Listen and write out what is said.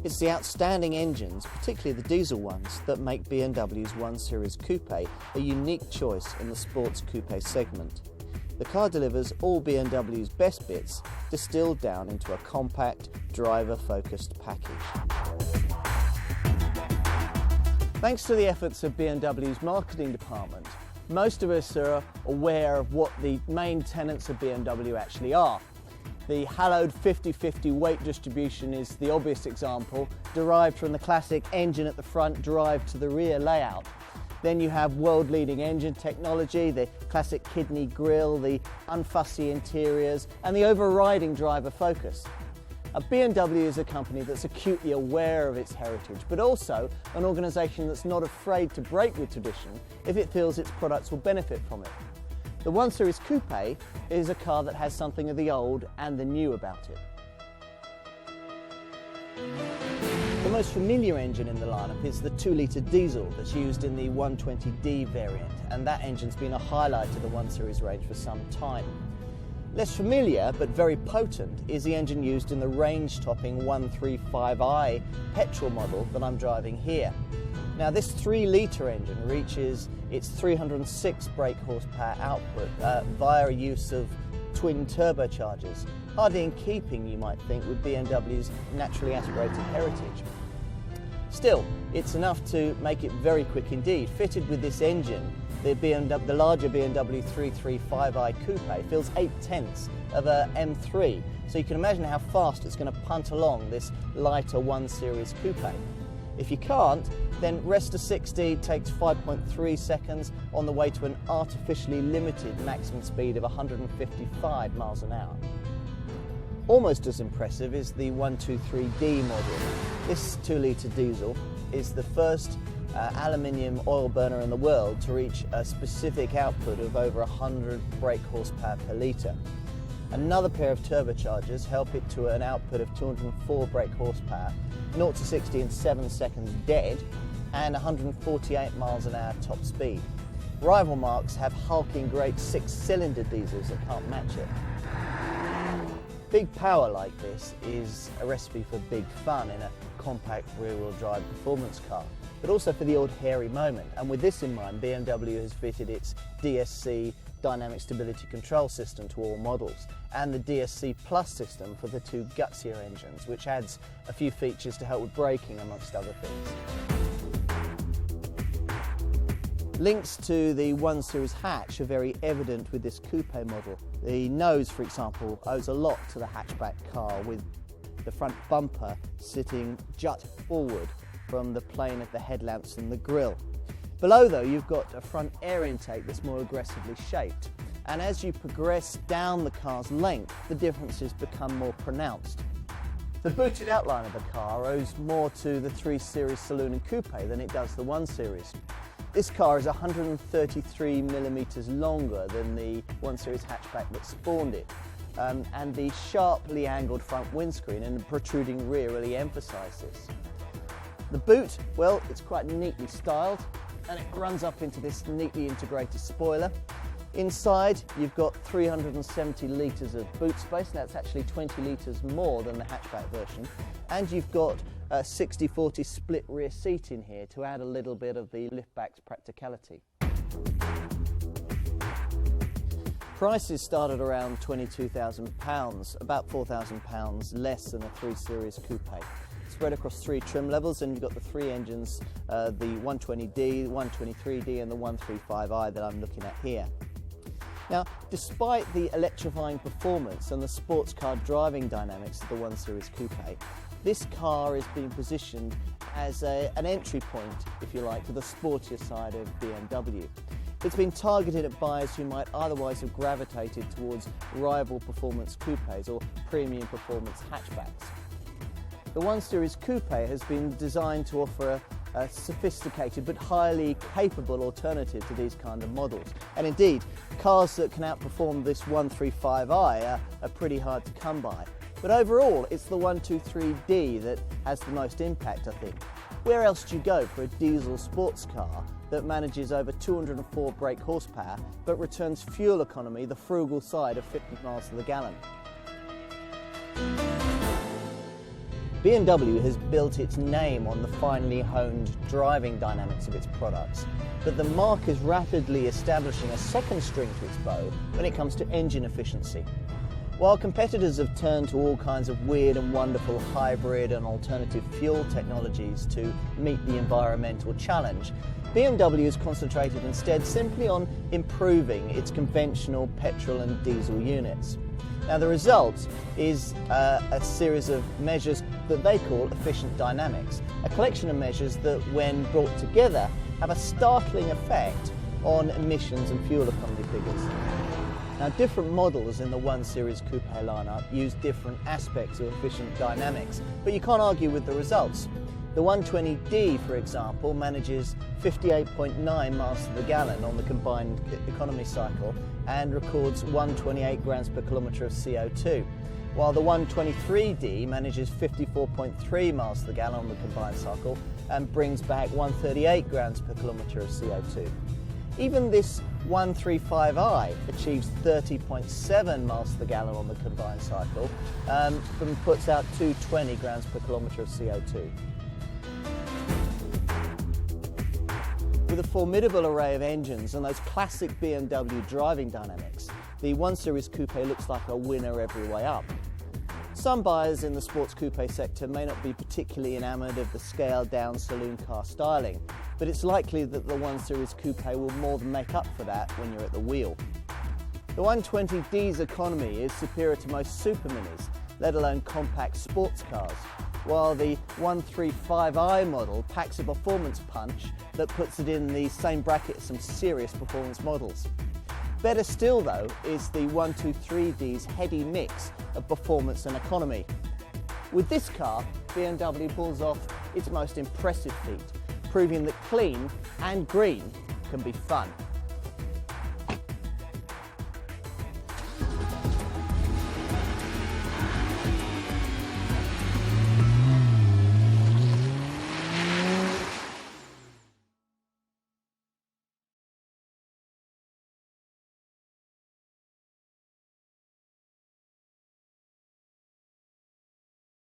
It's the outstanding engines, particularly the diesel ones, that make BMW's 1 Series Coupe a unique choice in the sports coupe segment. The car delivers all BMW's best bits distilled down into a compact, driver-focused package. Thanks to the efforts of BMW's marketing department, most of us are aware of what the main tenets of BMW actually are. The hallowed 50-50 weight distribution is the obvious example, derived from the classic engine at the front, drive to the rear layout. Then you have world-leading engine technology, the classic kidney grille, the unfussy interiors, and the overriding driver focus. BMW is a company that's acutely aware of its heritage, but also an organisation that's not afraid to break with tradition if it feels its products will benefit from it. The 1 Series Coupe is a car that has something of the old and the new about it. The most familiar engine in the lineup is the 2-litre diesel that's used in the 120D variant, and that engine's been a highlight of the 1 Series range for some time. Less familiar, but very potent, is the engine used in the range-topping 135i petrol model that I'm driving here. Now, this 3-litre engine reaches its 306 brake horsepower output via a use of twin turbochargers, hardly in keeping, you might think, with BMW's naturally aspirated heritage. Still, it's enough to make it very quick indeed. Fitted with this engine, the larger BMW 335i Coupe fills 8/10 of a M3, so you can imagine how fast it's going to punt along this lighter 1 Series Coupe. If you can't, then rest to 60 takes 5.3 seconds on the way to an artificially limited maximum speed of 155 miles an hour. Almost as impressive is the 123D model. This 2-litre diesel is the first aluminium oil burner in the world to reach a specific output of over 100 brake horsepower per litre. Another pair of turbochargers help it to an output of 204 brake horsepower, 0 to 60 in 7 seconds dead, and 148 miles an hour top speed. Rival marques have hulking great 6-cylinder diesels that can't match it. Big power like this is a recipe for big fun in a compact rear-wheel drive performance car, but also for the odd hairy moment. And with this in mind, BMW has fitted its DSC Dynamic Stability Control system to all models, and the DSC Plus system for the 2 gutsier engines, which adds a few features to help with braking, amongst other things. Links to the 1 Series hatch are very evident with this coupe model. The nose, for example, owes a lot to the hatchback car, with the front bumper sitting jut forward from the plane of the headlamps and the grille. Below, though, you've got a front air intake that's more aggressively shaped, and as you progress down the car's length, the differences become more pronounced. The booted outline of the car owes more to the 3 Series Saloon and Coupe than it does the 1 Series. This car is 133 millimetres longer than the 1 Series hatchback that spawned it, and the sharply angled front windscreen and the protruding rear really emphasise this. The boot, well, it's quite neatly styled, and it runs up into this neatly integrated spoiler. Inside, you've got 370 litres of boot space, and that's actually 20 litres more than the hatchback version. And you've got a 60-40 split rear seat in here to add a little bit of the liftback's practicality. Prices start at around £22,000, about £4,000 less than a 3 Series Coupe. Spread across 3 trim levels, and you've got the 3 engines, the 120D, the 123D and the 135i that I'm looking at here. Now, despite the electrifying performance and the sports car driving dynamics of the 1 Series Coupe, this car is being positioned as an entry point, if you like, to the sportier side of BMW. It's been targeted at buyers who might otherwise have gravitated towards rival performance coupes or premium performance hatchbacks. The 1 Series Coupe has been designed to offer a sophisticated but highly capable alternative to these kind of models. And indeed, cars that can outperform this 135i are pretty hard to come by. But overall, it's the 123D that has the most impact, I think. Where else do you go for a diesel sports car that manages over 204 brake horsepower but returns fuel economy the frugal side of 50 miles to the gallon? BMW has built its name on the finely honed driving dynamics of its products, but the marque is rapidly establishing a second string to its bow when it comes to engine efficiency. While competitors have turned to all kinds of weird and wonderful hybrid and alternative fuel technologies to meet the environmental challenge, BMW has concentrated instead simply on improving its conventional petrol and diesel units. Now the result is a series of measures that they call efficient dynamics, a collection of measures that when brought together have a startling effect on emissions and fuel economy figures. Now different models in the 1 Series Coupe lineup use different aspects of efficient dynamics, but you can't argue with the results. The 120D, for example, manages 58.9 miles to the gallon on the combined economy cycle and records 128 grams per kilometre of CO2, while the 123D manages 54.3 miles to the gallon on the combined cycle and brings back 138 grams per kilometre of CO2. Even this 135i achieves 30.7 miles to the gallon on the combined cycle and puts out 220 grams per kilometre of CO2. With a formidable array of engines and those classic BMW driving dynamics, the 1 Series Coupe looks like a winner every way up. Some buyers in the sports coupe sector may not be particularly enamoured of the scaled-down saloon car styling, but it's likely that the 1 Series Coupe will more than make up for that when you're at the wheel. The 120D's economy is superior to most super minis, let alone compact sports cars, while the 135i model packs a performance punch that puts it in the same bracket as some serious performance models. Better still though is the 123D's heady mix of performance and economy. With this car, BMW pulls off its most impressive feat, proving that clean and green can be fun.